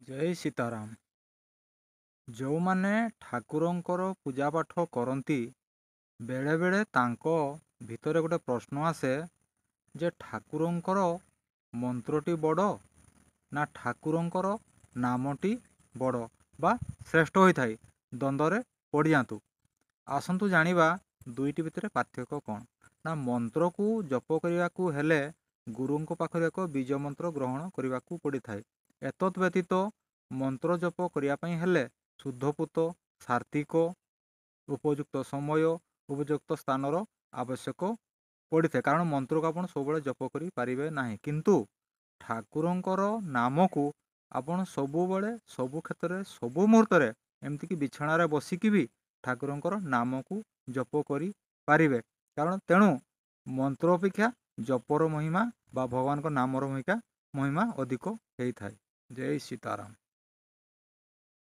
ଜୟ ସୀତାରାମ। ଯେଉଁମାନେ ଠାକୁରଙ୍କର ପୂଜାପାଠ କରନ୍ତି ବେଳେବେଳେ ତାଙ୍କ ଭିତରେ ଗୋଟେ ପ୍ରଶ୍ନ ଆସେ ଯେ ଠାକୁରଙ୍କର ମନ୍ତ୍ରଟି ବଡ଼ ନା ଠାକୁରଙ୍କର ନାମଟି ବଡ଼ ବା ଶ୍ରେଷ୍ଠ ହୋଇଥାଏ। ଦ୍ୱନ୍ଦ୍ୱରେ ପଡ଼ିଯାଆନ୍ତୁ। ଆସନ୍ତୁ ଜାଣିବା ଦୁଇଟି ଭିତରେ ପାର୍ଥକ୍ୟ କ'ଣ। ନା ମନ୍ତ୍ରକୁ ଜପ କରିବାକୁ ହେଲେ ଗୁରୁଙ୍କ ପାଖରୁ ଏକ ବୀଜ ମନ୍ତ୍ର ଗ୍ରହଣ କରିବାକୁ ପଡ଼ିଥାଏ। ଏତଦ୍ ବ୍ୟତୀତ ମନ୍ତ୍ର ଜପ କରିବା ପାଇଁ ହେଲେ ଶୁଦ୍ଧପୂତ, ସାର୍ଥିକ, ଉପଯୁକ୍ତ ସମୟ, ଉପଯୁକ୍ତ ସ୍ଥାନର ଆବଶ୍ୟକ ପଡ଼ିଥାଏ। କାରଣ ମନ୍ତ୍ରକୁ ଆପଣ ସବୁବେଳେ ଜପ କରିପାରିବେ ନାହିଁ। କିନ୍ତୁ ଠାକୁରଙ୍କର ନାମକୁ ଆପଣ ସବୁବେଳେ, ସବୁ କ୍ଷେତ୍ରରେ, ସବୁ ମୁହୂର୍ତ୍ତରେ, ଏମିତିକି ବିଛଣାରେ ବସିକି ବି ଠାକୁରଙ୍କର ନାମକୁ ଜପ କରିପାରିବେ। ତେଣୁ ମନ୍ତ୍ର ଅପେକ୍ଷା ଜପର ମହିମା ବା ଭଗବାନଙ୍କ ନାମର ମହିମା ଅଧିକ ହେଇଥାଏ। ଜୟ ସୀତାରାମ।